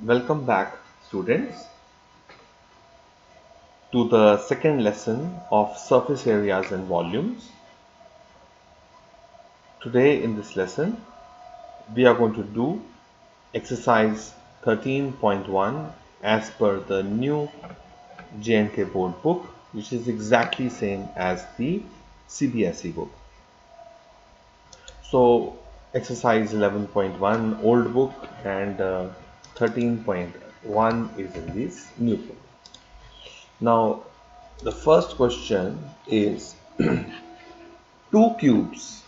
Welcome back, students, to the second lesson of surface areas and volumes. Today, in this lesson, we are going to do exercise 13.1 as per the new J&K board book, which is exactly same as the CBSE book. So, exercise 11.1 old book and 13.1 is in this new book. Now, the first question is two cubes,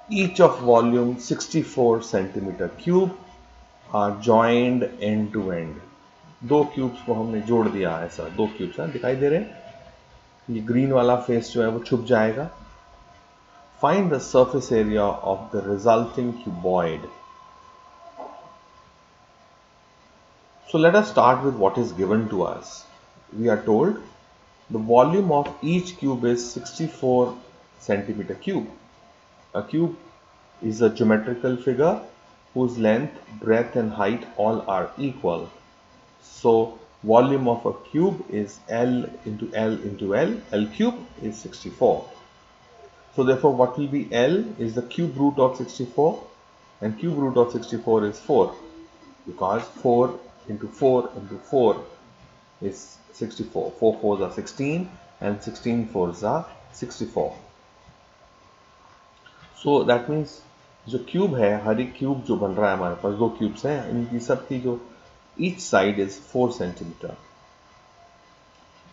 each of volume 64 centimeter cube, are joined end to end. दो cubes को हमने जोड़ दिया, ऐसा दो cubes दिखाई दे रहे हैं. ये ग्रीन वाला फेस जो है वो छुप जाएगा. Find the surface area of the resulting cuboid. So let us start with what is given to us. We are told the volume of each cube is 64 centimeter cube. A cube is a geometrical figure whose length, breadth and height all are equal. So volume of a cube is L into L into L. L cube is 64. So therefore what will be L is the cube root of 64, and cube root of 64 is 4, because 4 into 4 into 4 is 64. 4 4s are 16 and 16 4s are 64. So that means जो cube है, हर एक cube जो बन रहा है, हमारे पास दो cubes हैं, इनकी सबकी जो each side is 4 centimetre.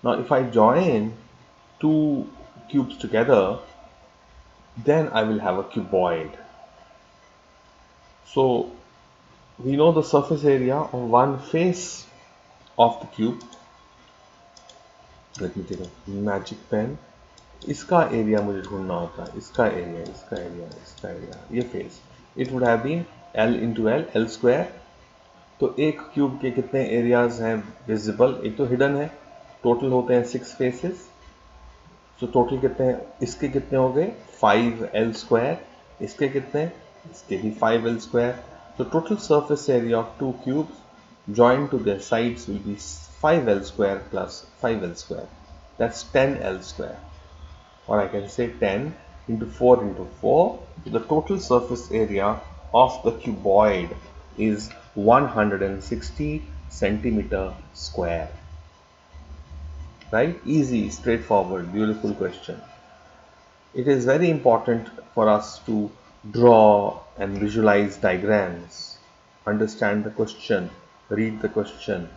Now if I join two cubes together, then I will have a cuboid. So we know the surface area of one face of the cube. Let me take a magic pen. इसका area मुझे ढूंढना होता है, इसका area, इसका area, इसका area, ये face. It would have been L into L, L square. तो एक क्यूब के कितने एरियाज हैं विजिबल, एक तो हिडन है, टोटल होते हैं 6 फेसेस. तो टोटल कितने हैं, इसके कितने हो गए 5L स्क्वायर, इसके कितने, इसके भी 5L स्क्वायर. तो total surface area of to cubes joined to their sides will be 5L square plus 5L square. That's 10L square. Or I can say 10 into 4 into 4. So the total surface area of the cuboid is 160 centimeter square. Right? Easy, straightforward, beautiful question. It is very important for us to draw and visualize diagrams, understand the question, read the question,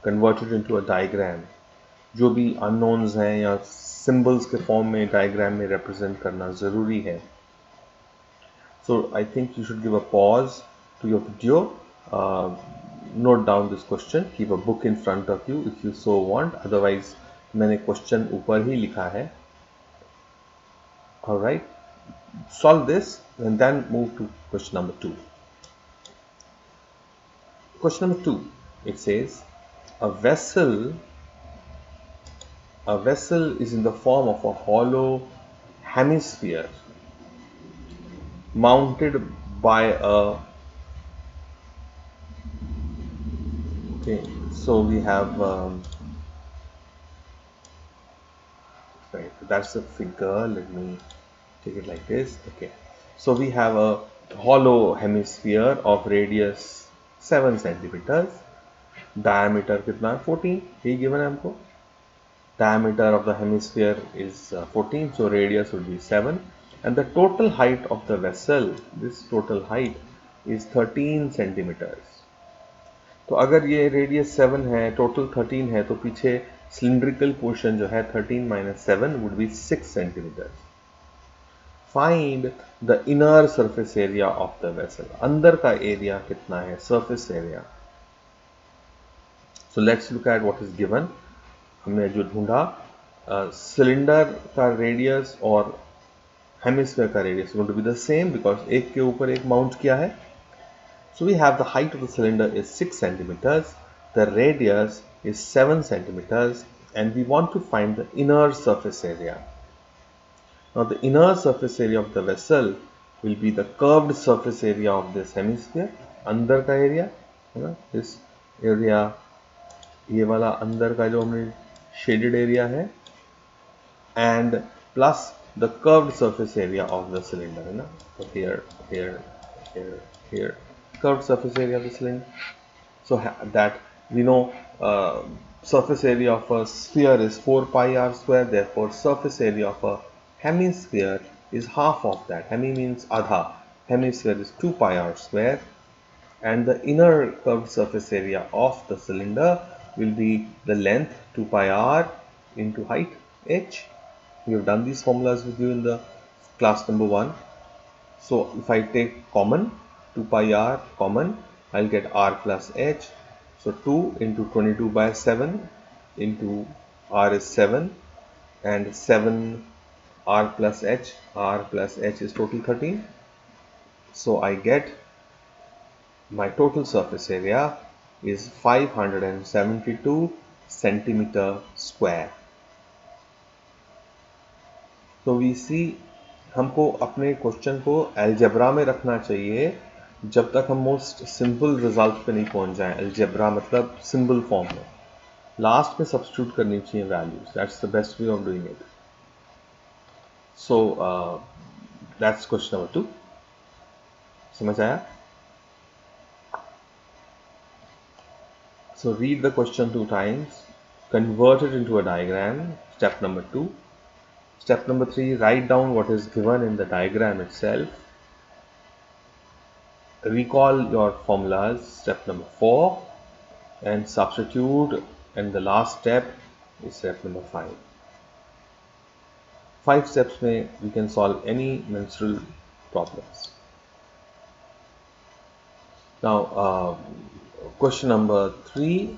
convert it into a diagram. जो भी unknowns हैं या symbols के form में diagram में represent करना ज़रूरी है. So I think you should give a pause to your video, note down this question, keep a book in front of you if you so want, otherwise मैंने question ऊपर ही लिखा है. Alright, solve this and then move to question number 2. Question number 2, it says a vessel is in the form of a hollow hemisphere mounted by a, okay, so we have right, that's the figure. Let me take it like this. Okay, so we have a hollow hemisphere of radius 7 centimeters, diameter कितना है 14, यही given है हमको. Diameter of the hemisphere is 14, so radius would be 7, and the total height of the vessel, this total height is 13 centimeters. तो अगर ये radius 7 है, total 13 है, तो पीछे सिलिंड्रिकल पोर्शन जो है 13 minus 7 would be 6 centimeters. Find the inner surface area of the vessel. अंदर का एरिया कितना है, surface area. So let's look at what is given. हमने जो ढूंढा, सिलेंडर का रेडियस और हेमिस्फीयर का radius going to be the same because एक के ऊपर एक माउंट किया है. So we have the height of the cylinder is 6 centimeters, the radius is 7 centimeters, and we want to find the inner surface area. Now the inner surface area of the vessel will be the curved surface area of this hemisphere, अंदर का area है ना, this area, ये वाला अंदर का जो हमने शेडेड एरिया है, and plus the curved surface area of the cylinder, है ना. तो here, here, here, here, curved surface area of the cylinder. So that we know surface area of a sphere is 4 pi r square. Therefore, surface area of a hemisphere is half of that. Hemi means adha. Hemisphere is 2 pi r square, and the inner curved surface area of the cylinder will be the length 2 pi r into height h. We have done these formulas with you in the class number 1. So if I take common 2 pi r common, I'll get r plus h. So 2 into 22 by 7 into r is 7, and 7 r plus h, r plus h is total 13. So I get my total surface area is 572 centimeter square. तो we सी हमको अपने question को algebra में रखना चाहिए जब तक हम मोस्ट सिंपल रिजल्ट पे नहीं पहुंच जाएं. अलजेब्रा मतलब सिंबल फॉर्म में लास्ट में सब्स्टिट्यूट करनी चाहिए values. That's the best way of doing it. So that's question number 2. समझ आया? So read the question 2 times, convert it into a diagram, step number 2. Step number 3, write down what is given in the diagram itself. Recall your formulas, step number 4, and substitute, and the last step is step number 5. 5 steps में we can solve any menstrual problems. Now question number 3,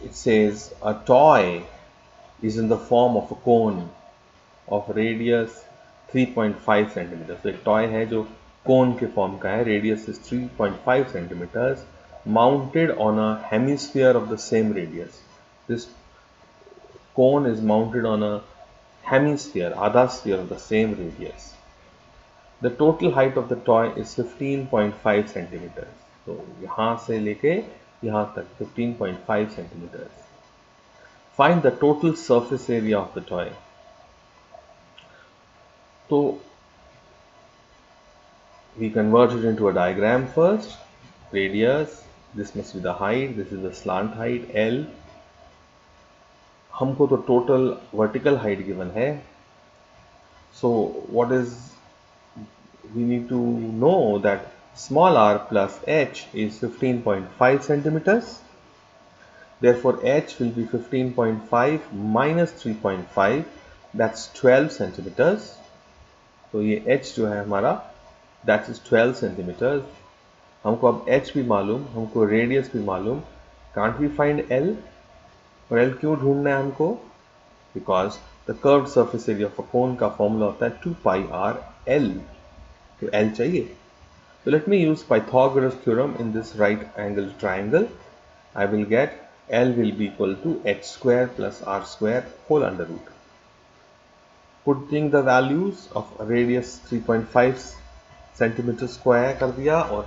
it says a toy is in the form of a cone of radius 3.5 centimeters. तो एक toy है जो कोन के form का है, radius is 3.5 centimeters, mounted on a hemisphere of the same radius. This cone is mounted on a hemisphere, आधा sphere of the same radius. The total height of the toy is 15.5 centimeters. तो यहाँ से लेके यहाँ तक 15.5 centimeters. Find the total surface area of the toy. So we convert it into a diagram first. Radius, this must be the height, this is the slant height L. हमको तो total vertical height given है. So what is, we need to know that small r plus h is 15.5 centimeters. Therefore h will be 15.5 minus 3.5, that's 12 centimeters. तो ये h जो है हमारा that is 12 centimeters. हमको अब h भी मालूम, हमको रेडियस भी मालूम. Can't we find L? और L क्यों ढूंढना है हमको? Because the curved surface area of a cone का फॉर्मूला होता है 2 pi r L. तो L चाहिए. So let me use Pythagoras theorem in this right angled triangle. I will get L will be equal to h square plus r square whole under root. Putting the values of radius 3.5 centimeter square कर दिया और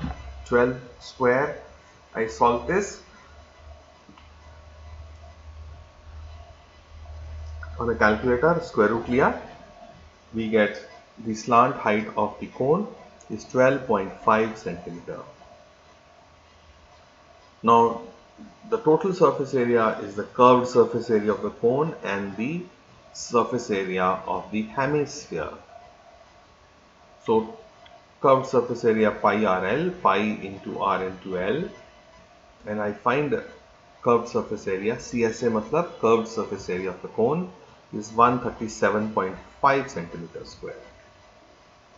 12 square. I solve this on a calculator, square root लिया. We get the slant height of the cone is 12.5 centimeter. Now the total surface area is the curved surface area of the cone and the surface area of the hemisphere. So curved surface area pi RL, pi into R into L, and I find curved surface area, CSA मतलब curved surface area of the cone is 137.5 centimeters square,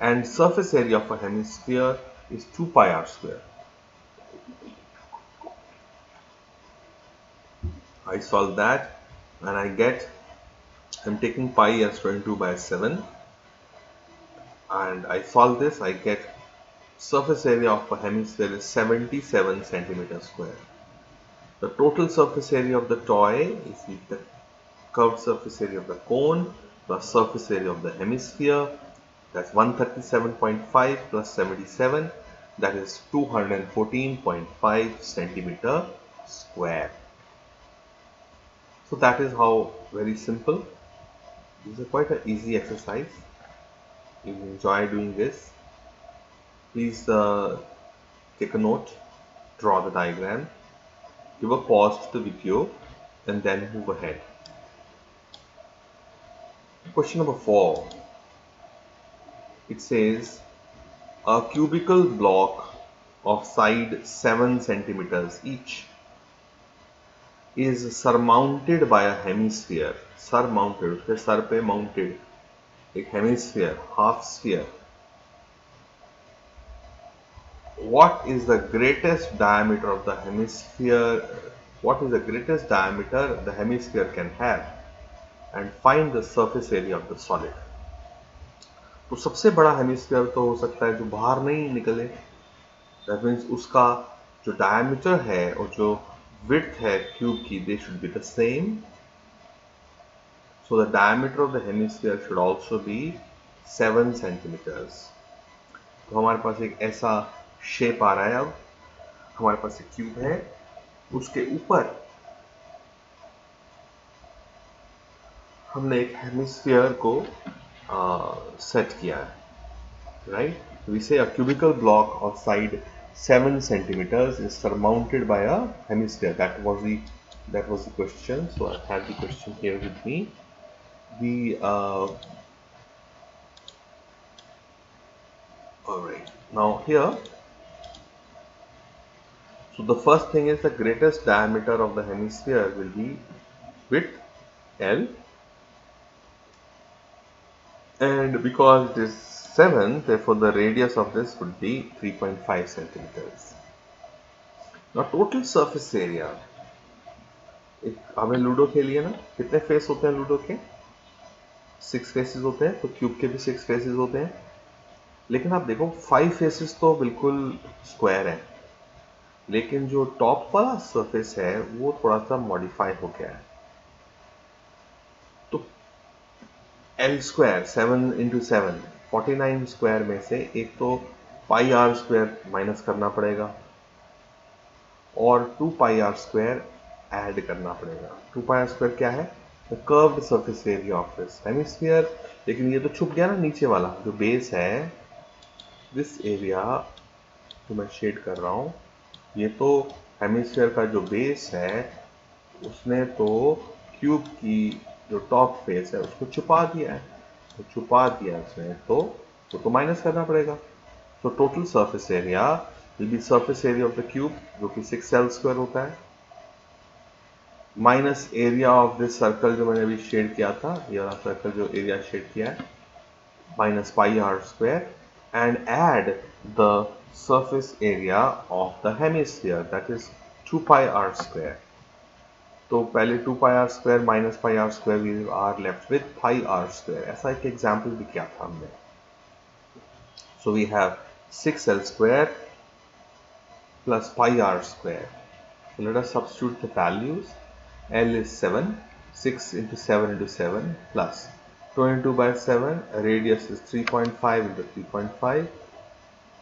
and surface area of a hemisphere is 2 pi r square. I solve that and I get, I'm taking pi as 22 by 7, and I solve this, I get surface area of a hemisphere is 77 centimeters square. The total surface area of the toy is the curved surface area of the cone plus surface area of the hemisphere, that's 137.5 plus 77, that is 214.5 centimeter square. So that is how, very simple. This is quite an easy exercise. If you enjoy doing this, please take a note, draw the diagram, give a pause to the video, and then move ahead. Question number 4. It says a cubical block of side 7 centimeters each is surmounted by a hemisphere. Surmounted, उसके sir पे mounted एक hemisphere, half sphere. What is the greatest diameter of the hemisphere? What is the greatest diameter the hemisphere can have? And find the surface area of the solid. तो सबसे बड़ा hemisphere तो हो सकता है जो बाहर नहीं निकले. दैट मीन्स उसका जो डायमीटर है और जो विड्थ है क्यूब की, they should be the same. So the diameter of the hemisphere should also be 7 centimetres. तो हमारे पास एक ऐसा शेप आ रहा है. अब हमारे पास एक क्यूब है, उसके ऊपर हमने एक हेमिस्फीयर को सेट किया है, right? We say a cubical block of side 7 centimeters is surmounted by a hemisphere. That was the question. So I have the question here with me. All right. Now here, so the first thing is the greatest diameter of the hemisphere will be width L, and because it is 7, therefore the radius of this would be 3.5 centimeters. Now total surface area, हमने ludo खेली है ना, कितने face होते हैं ludo के? 6 faces होते हैं. तो क्यूब के भी 6 फेसेस होते हैं. लेकिन आप देखो 5 फेसेस तो बिल्कुल स्क्वायर है, लेकिन जो टॉप वाला सरफेस है वो थोड़ा सा मॉडिफाई हो गया है. तो L स्क्वायर 7 इंटू 7 49 स्क्वायर में से एक तो पाई आर स्क्वायर माइनस करना पड़ेगा और 2 पाई आर स्क्वायर ऐड करना पड़ेगा. 2 पाई आर स्क्वायर क्या है? The curved surface area of this hemisphere. लेकिन ये तो छुप गया ना, नीचे वाला जो बेस है, दिस एरिया जो मैं शेड कर रहा हूँ, ये तो हेमिस्फीयर का जो बेस है उसने तो क्यूब की जो टॉप फेस है उसको छुपा दिया है. तो छुपा दिया उसने तो माइनस करना पड़ेगा. तो total surface area will be surface area of the cube, जो कि 6L स्क्वायर होता है, minus area of this circle जो मैंने अभी शेड किया था, ये वाला सर्कल जो एरिया शेड किया है, minus pi r square, and add the surface area of the hemisphere, that is 2 pi r square. तो पहले 2 pi r square minus pi r square, we are left with pi r square. ऐसा एक example भी किया था हमने. So we have 6L square plus pi r square. So let us substitute the values. L is 7, 6 into 7 into 7 plus 22 by 7, radius is 3.5 into 3.5.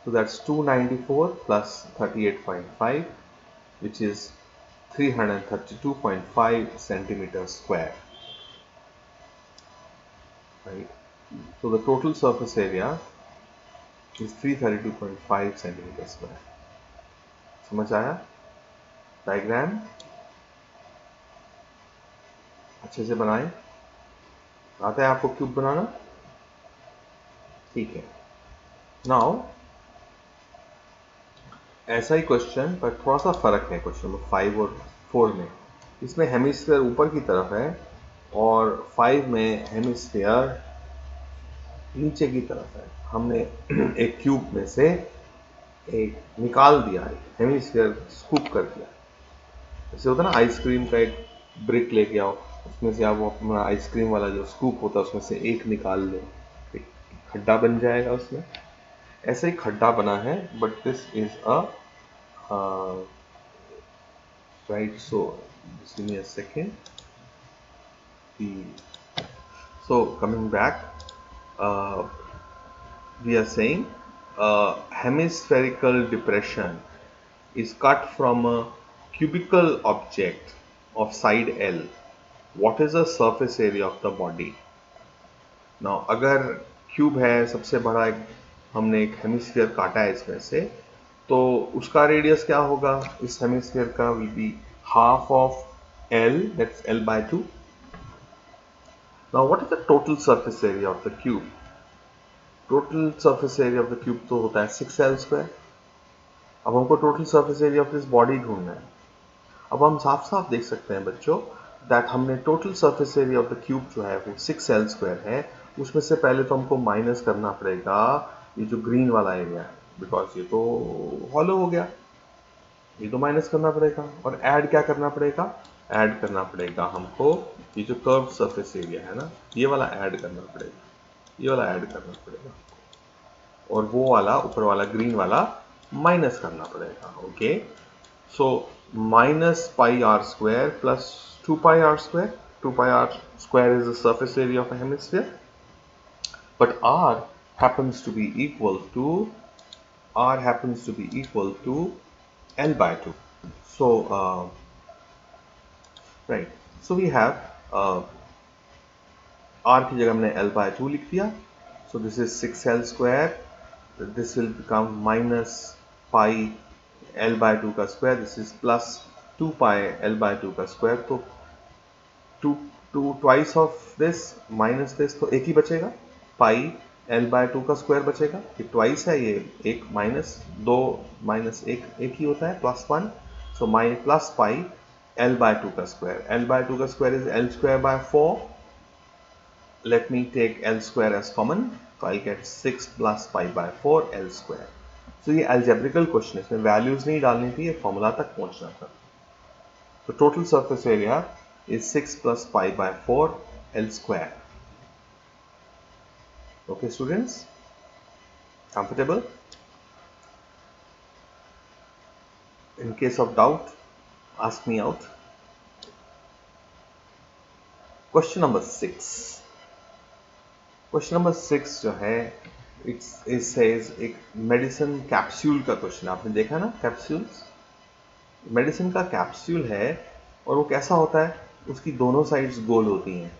So that's 294 plus 38.5, which is 332.5 centimeters square. Right. So the total surface area is 332.5 centimeters square. समझ आया? Diagram अच्छे से बनाएं. आता है आपको cube बनाना? ठीक है. नाउ ऐसा ही क्वेश्चन पर थोड़ा सा फर्क है क्वेश्चन नंबर 5 और 4 में. इसमें हेमिस्फीयर ऊपर की तरफ है और 5 में हेमिस्फीयर नीचे की तरफ है. हमने एक क्यूब में से एक निकाल दिया है, हेमिस्फीयर स्कूप कर दिया. जैसे होता है ना आइसक्रीम का एक ब्रिक लेके आओ, उसमें से आप वो अपना आइसक्रीम वाला जो स्कूप होता है उसमें से एक निकाल लो, एक खड्डा बन जाएगा उसमें. ऐसे ही खड्डा बना है, but this is a right. So just give me a second. So coming back, we are saying hemispherical depression is cut from a cubical object of side L, what is the surface area of the body? Now अगर cube है सबसे बड़ा, हमने एक hemisphere काटा है इसमें से, तो उसका रेडियस क्या होगा इस हेमिस्फीयर का? Will be half of L, that's L/2. Now what is the total surface area of the cube? Total surface area of the cube तो होता है 6L². अब हमको total surface area of this body ढूंढना है. अब हम साफ साफ देख सकते हैं बच्चों दैट हमने total surface area of the cube जो है वो 6L² है. उसमें से पहले तो हमको माइनस करना पड़ेगा ये जो ग्रीन वाला एरिया है, बिकॉज ये तो हॉलो हो गया, ये तो माइनस करना पड़ेगा. और ऐड क्या करना पड़ेगा? ऐड करना पड़ेगा हमको ये जो कर्व सरफेस एरिया है ना, ये वाला ऐड करना पड़ेगा, ये वाला ऐड करना पड़ेगा, और वो वाला ऊपर वाला ग्रीन वाला माइनस करना पड़ेगा. Okay, so minus pi r square plus 2 pi r square. 2 pi r square is the surface area of a hemisphere, but r happens to be equal to L/2. So right, so we have r की जगह हमने L/2 लिख दिया. So this is 6L². This will become minus pi L/2 का square. This is plus 2 pi L/2 का square. तो two twice of this minus this, तो एक ही बचेगा, पाई L/2 का स्क्वायर बचेगा. ये ट्वाइस है, ये एक माइनस दो माइनस एक ही होता है, +1. सो प्लस पाई L/2 का स्क्वायर. L/2 का square is L²/4. Let me take L² as common, so I'll get 6 plus pi/4 L². तो ये एल्जेब्रिकल क्वेश्चन है, इसमें वैल्यूज नहीं डालनी थी, ये फॉर्मूला तक पहुंचना था. तो total surface area is 6 plus pi/4 L². Okay students, comfortable? In case of doubt ask me out. Question number 6. Question number 6 जो है इट सेज एक मेडिसिन कैप्सूल का क्वेश्चन. आपने देखा ना कैप्सूल्स, मेडिसिन का कैप्सूल है, और वो कैसा होता है? उसकी दोनों साइड्स गोल होती हैं,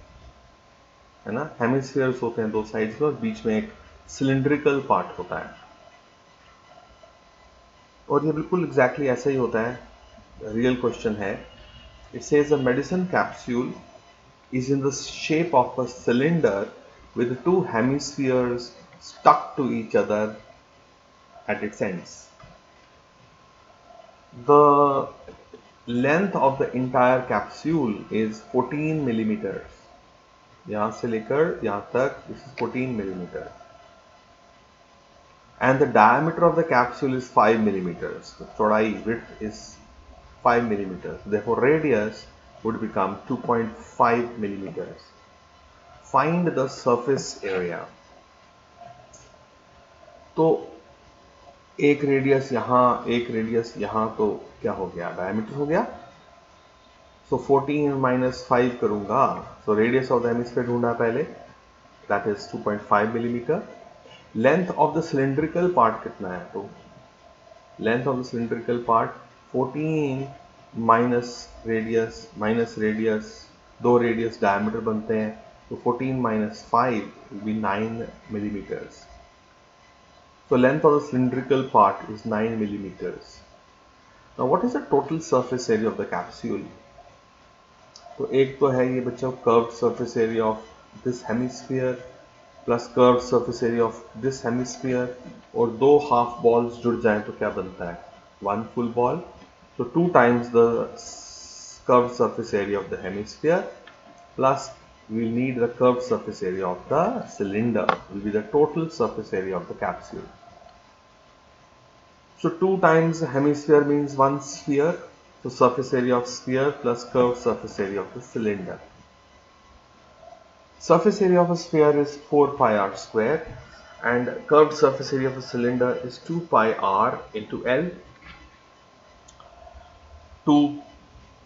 है ना, हेमिस्फीयर्स होते हैं दो साइड्स में, और बीच में एक सिलिंड्रिकल पार्ट होता है. और ये बिल्कुल एग्जैक्टली ऐसा ही होता है. रियल क्वेश्चन है. It says a medicine capsule is in the shape of a cylinder with two hemispheres stuck to each other at its ends. The length of the entire capsule is 14 millimeters. यहाँ से लेकर यहाँ तक this is 14 millimeters. And the diameter of the capsule is 5 millimeters. The चौड़ाई width is 5 millimeters. Therefore, radius would become 2.5 millimeters. Find the surface area. तो एक radius यहाँ, एक रेडियस यहाँ, तो क्या हो गया? डायमीटर हो गया. सो 14 - 5 करूंगा, so radius of the hemisphere ढूंढा पहले, that is 2.5 millimetre. Length of the cylindrical part कितना है? तो length of the cylindrical part 14 minus radius, दो रेडियस डायमीटर बनते हैं, तो 14 - 5 will be 9 millimeters. So length of the cylindrical part is 9 millimeters. Now what is the total surface area of the capsule? तो एक तो है ये बच्चों curved surface area of this hemisphere plus curved surface area of this hemisphere, और दो half balls जुड़ जाएं तो क्या बनता है? One full ball. So 2 times the curved surface area of the hemisphere plus we will need the curved surface area of the cylinder will be the total surface area of the capsule. So 2 times hemisphere means 1 sphere. So surface area of sphere plus curved surface area of the cylinder. Surface area of a sphere is 4 pi r square and curved surface area of a cylinder is 2 pi r into L. 2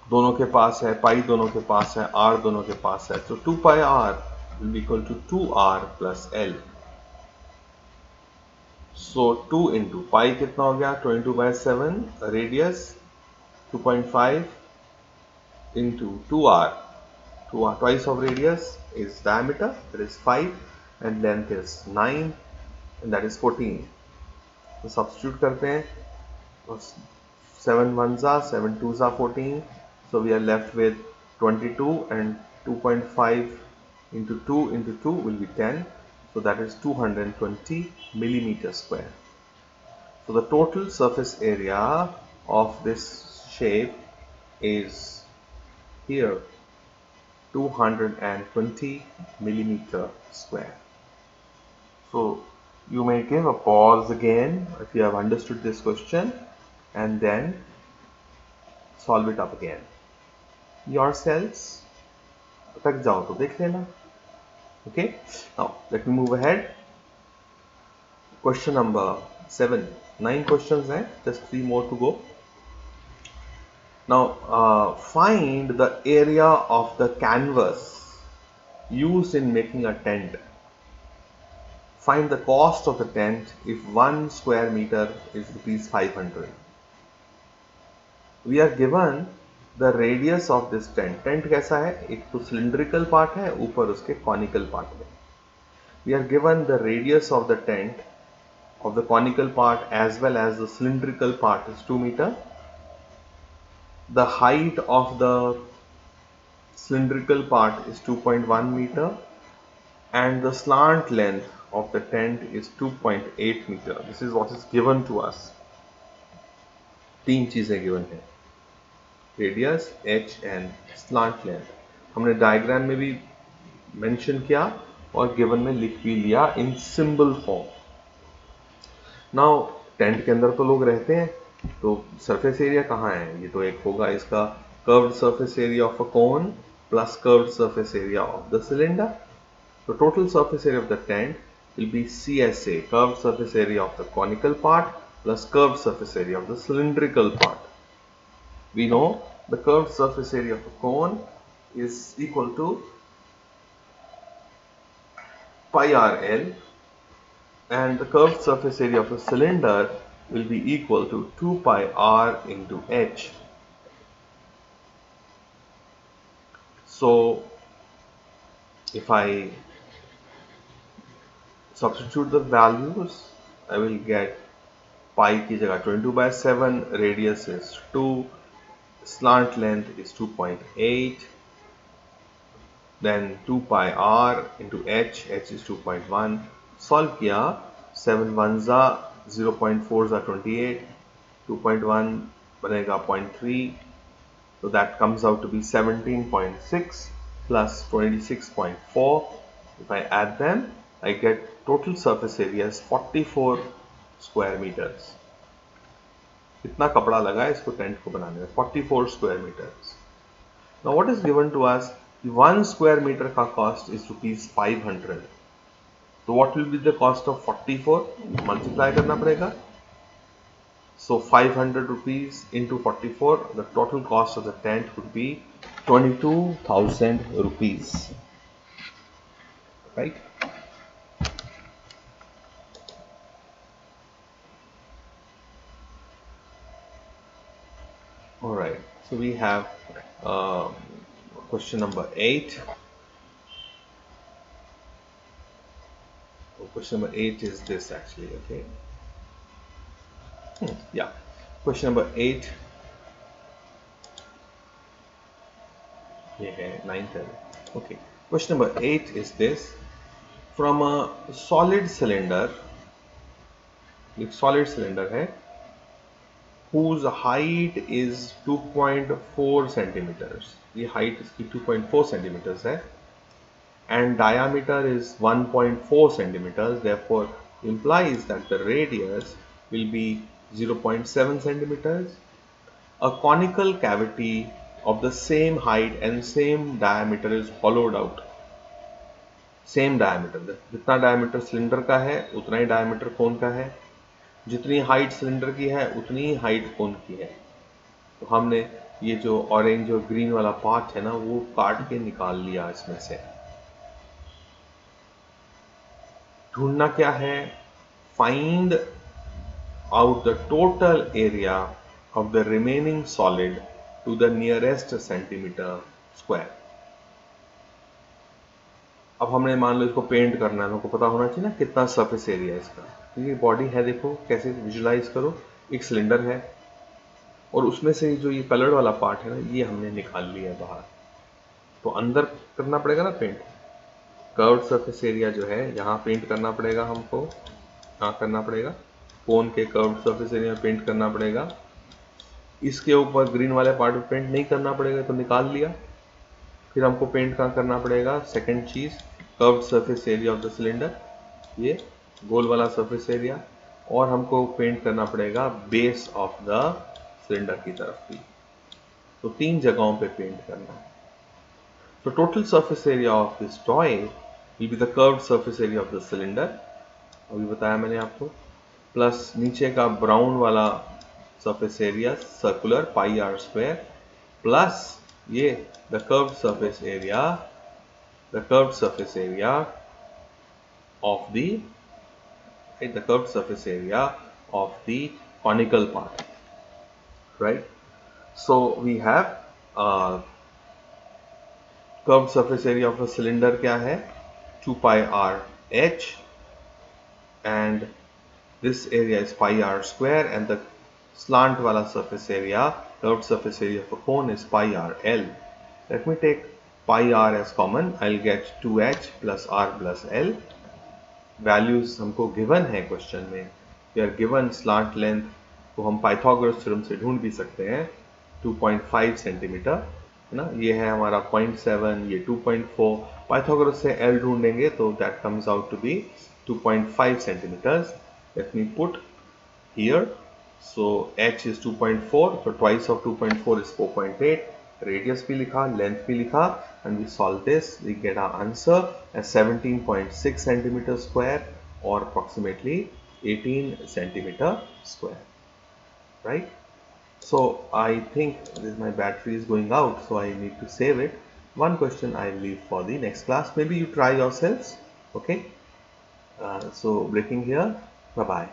दोनों के पास है, पाई दोनों के पास है, r दोनों के पास है, तो 2 pi r will be equal to 2r plus L. So 2 into pi कितना हो गया? 22/7 radius 2.5 into 2r. 2r, twice of radius is diameter, that is 5, and length is 9, and that is 14. तो substitute करते हैं, 7 ones are 7 twos are 14, so we are left with 22, and 2.5 into 2 into 2 will be 10, so that is 220 millimeter square. So the total surface area of this shape is here 220 millimeter square. So you may give a pause again if you have understood this question and then solve it up again yourselves. अटक जाओ तो देख लेना. Okay, now let me move ahead. Question number 7. 9 questions हैं, just 3 more to go. Now find the area of the canvas used in making a tent. Find the cost of the tent if 1 square meter is rupees 500. We are given the radius of this tent. Tent कैसा है? एक तो cylindrical part है, ऊपर उसके conical part है. We are given the radius of the tent of the conical part as well as the cylindrical part is 2 meter. The height of the cylindrical part is 2.1 meter and the slant length of the tent is 2.8 meter. This is what is given to us. तीन चीजें given है, radius, h and slant length. हमने diagram में भी mention किया और given में लिख भी लिया इन सिंबल फॉर्म. नाउ टेंट के अंदर तो लोग रहते हैं, तो सरफेस एरिया कहाँ है? ये तो एक होगा इसका curved surface area of a cone plus curved surface area of the cylinder. तो total surface area of the tent will be CSA, curved surface area of the conical part plus curved surface area of the cylindrical part. We know the curved surface area of a cone is equal to pi RL and the curved surface area of a cylinder will be equal to 2 pi R into H. So if I substitute the values, I will get pi की जगह 22/7, radius is 2, slant length is 2.8, then 2 pi r into h is 2.1. Solve किया, 7 ones are 0.4 are 28, 2.1 बनेगा 0.3, so that comes out to be 17.6 plus 26.4. If I add them, I get total surface area is 44 square meters. इतना कपड़ा लगा है इसको tent को बनाने में, 44 square meters. Now what is given to us? 1 square meter का cost is rupees 500. So what will be the cost of 44? Multiply करना पड़ेगा. So 500 rupees into 44, the total cost of the tent would be 22,000 rupees. Right? All right. So we have question number 8. Question number 8 is this actually, okay? Yeah. Question number 8. Yeah, 9th. Okay. Question number 8 is this. From a solid cylinder, एक solid cylinder है, whose height is 2.4 centimeters. ये height इसकी 2.4 centimeters है, and diameter is 1.4 centimeters. Therefore, implies that the radius will be 0.7 centimeters. A conical cavity of the same height and same diameter is hollowed out. Same diameter, जितना diameter cylinder का है उतना ही diameter cone का है, जितनी height cylinder की है उतनी ही हाइट कोन की है. तो हमने ये जो ऑरेंज और ग्रीन वाला पार्ट है ना, वो काट के निकाल लिया इसमें से. ढूंढना क्या है? Find out the total area of the remaining solid to the nearest centimeter square. अब हमने मान लो इसको पेंट करना है, हमको पता होना चाहिए ना कितना सरफेस एरिया है इसका। तो ये बॉडी है, देखो कैसे विजुलाइज करो, एक सिलेंडर है और उसमें से जो ये कलर्ड वाला पार्ट है ना, ये हमने निकाल लिया बाहर। तो अंदर करना पड़ेगा ना पेंट, कर्व्ड सरफेस एरिया जो है यहाँ पेंट करना पड़ेगा हमको, यहाँ करना पड़ेगा, कोन के कर्व्ड सरफेस एरिया में पेंट करना पड़ेगा। इसके ऊपर ग्रीन वाले पार्ट में पेंट नहीं करना पड़ेगा, तो निकाल लिया। फिर हमको पेंट कहाँ करना पड़ेगा, सेकंड चीज, curved surface area of the cylinder, ये गोल वाला सरफेस एरिया, और हमको पेंट करना पड़ेगा बेस ऑफ द सिलेंडर की तरफ भी। तो 3 जगहों पे पेंट करना है। So total surface area of this toy will be the curved surface area of the cylinder, अभी बताया मैंने आपको, प्लस नीचे का ब्राउन वाला surface area circular pi r square, plus ये the curved surface area of the conical part, right? So we have curved surface area of a cylinder क्या है, 2 pi r h, and this area is pi r square, and the slant wala surface area, curved surface area of a cone is pi r l. Let me take pi r as common, I'll get 2h plus r plus l. Values हमको given है question में, we are given slant length को हम Pythagoras theorem से ढूंढ भी सकते हैं, 2.5 सेंटीमीटर है ना, ये है हमारा 0.7, ये 2.4, पाइथागोरस से L ढूंढेंगे तो that comes out to be 2.5 centimeters. Let me put here, so h is 2.4, so twice of 2.4 is 4.8, radius भी लिखा, length भी लिखा, and we solve this, we get our answer as 17.6 centimeter square or approximately 18 centimeter square, right? So I think this, my battery is going out, so I need to save it. One question I leave for the next class, maybe you try yourselves, okay? So breaking here, bye bye.